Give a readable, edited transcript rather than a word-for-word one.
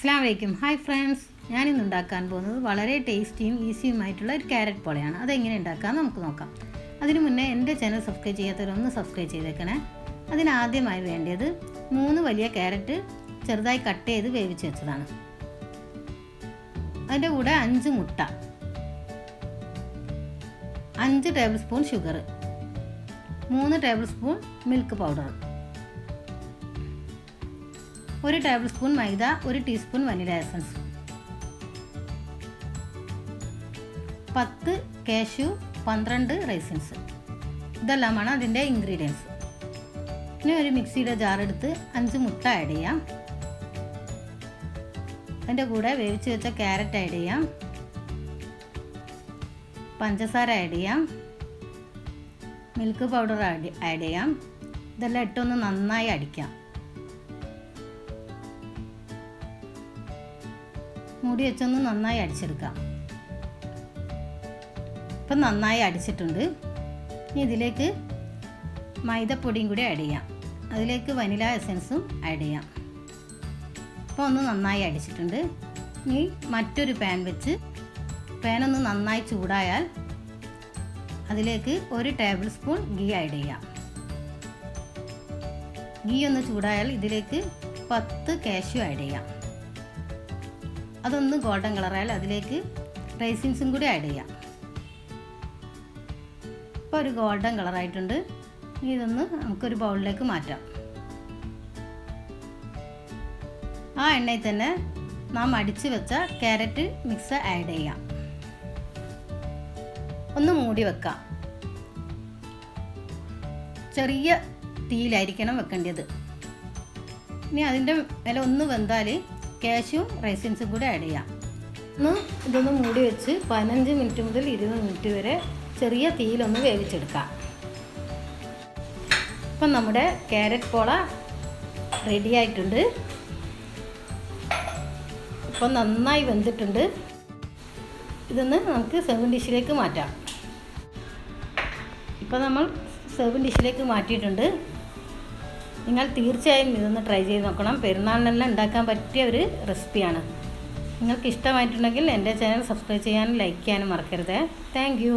അസ്സലാമു അലൈക്കും. Hi friends, ഞാനിന്ന് ഉണ്ടാക്കാൻ പോകുന്നത് വളരെ ടേസ്റ്റിയും ഈസിയുമായിട്ടുള്ള ഒരു ക്യാരറ്റ് പോളയാണ്. അതെങ്ങനെ ഉണ്ടാക്കാമെന്ന് നമുക്ക് നോക്കാം. അതിനു മുന്നേ എൻ്റെ ചാനൽ സബ്സ്ക്രൈബ് ചെയ്യാത്തവരൊന്ന് സബ്സ്ക്രൈബ് ചെയ്തേക്കണേ. അതിനാദ്യമായി വേണ്ടത് 3 വലിയ ക്യാരറ്റ് ചെറുതായി കട്ട് ചെയ്ത് വേവിച്ച് വെച്ചതാണ്. അതിൻ്റെ കൂടെ 5 മുട്ട, 5 tablespoon sugar, 3 tablespoon milk powder, 1 tablespoon maida, 1 teaspoon vanilla essence, 10 cashew, 12 raisins. ഇതെല്ലാമാണ് അതിൻ്റെ ഇൻഗ്രീഡിയൻസ്. ഇനി ഒരു മിക്സിയുടെ ജാർ എടുത്ത് 5 മുട്ട ആഡ് ചെയ്യാം. അതിൻ്റെ കൂടെ വേവിച്ച് വെച്ച ക്യാരറ്റ് ആഡ് ചെയ്യാം, പഞ്ചസാര ആഡ് ചെയ്യാം, മിൽക്ക് പൗഡർ ആഡ് ചെയ്യാം. ഇതെല്ലാം ഇട്ടൊന്ന് നന്നായി അടിക്കാം. മൂടി വെച്ചൊന്ന് നന്നായി അടിച്ചെടുക്കാം. ഇപ്പം നന്നായി അടിച്ചിട്ടുണ്ട്. ഇനി ഇതിലേക്ക് മൈദപ്പൊടിയും കൂടി ആഡ് ചെയ്യാം. അതിലേക്ക് വനില എസൻസും ആഡ് ചെയ്യാം. ഇപ്പോൾ ഒന്ന് നന്നായി അടിച്ചിട്ടുണ്ട്. ഇനി മറ്റൊരു പാൻ വെച്ച് പാനൊന്ന് നന്നായി ചൂടായാൽ അതിലേക്ക് 1 ടേബിൾ സ്പൂൺ ഗീ ആഡ് ചെയ്യാം. ഗീ ഒന്ന് ചൂടായാൽ ഇതിലേക്ക് 10 കാഷ്യൂ ആഡ് ചെയ്യാം. അതൊന്ന് ഗോൾഡൻ കളറായാൽ അതിലേക്ക് റൈസിൻസും കൂടി ആഡ് ചെയ്യാം. ഇപ്പോൾ ഒരു ഗോൾഡൻ കളറായിട്ടുണ്ട്. ഇതൊന്ന് നമുക്കൊരു ബൗളിലേക്ക് മാറ്റാം. ആ എണ്ണയിൽ തന്നെ നാം അടിച്ചു വെച്ച ക്യാരറ്റ് മിക്സ് ആഡ് ചെയ്യാം. ഒന്ന് മൂടി വെക്കാം. ചെറിയ തീയിലായിരിക്കണം വെക്കേണ്ടത്. ഇനി അതിൻ്റെ മേലെ ഒന്ന് വെന്താൽ കാഷ്യൂം റൈസിൻസും കൂടെ ആഡ് ചെയ്യാം. ഇതൊന്ന് മൂടി വെച്ച് 15 മിനിറ്റ് മുതൽ 20 മിനിറ്റ് വരെ ചെറിയ തീയിലൊന്ന് വേവിച്ചെടുക്കാം. ഇപ്പം നമ്മുടെ ക്യാരറ്റ് പോള റെഡി ആയിട്ടുണ്ട്. ഇപ്പം നന്നായി വെന്തിട്ടുണ്ട്. ഇതൊന്ന് നമുക്ക് സെർവിങ് ഡിഷിലേക്ക് മാറ്റാം. ഇപ്പം നമ്മൾ സെർവിങ് ഡിഷിലേക്ക് മാറ്റിയിട്ടുണ്ട്. നിങ്ങൾ തീർച്ചയായും ഇതൊന്ന് ട്രൈ ചെയ്ത് നോക്കണം. പെരുന്നാളിനെല്ലാം ഉണ്ടാക്കാൻ പറ്റിയ ഒരു റെസിപ്പിയാണ്. നിങ്ങൾക്ക് ഇഷ്ടമായിട്ടുണ്ടെങ്കിൽ എൻ്റെ ചാനൽ സബ്സ്ക്രൈബ് ചെയ്യാനും ലൈക്ക് ചെയ്യാനും മറക്കരുത്. Thank you.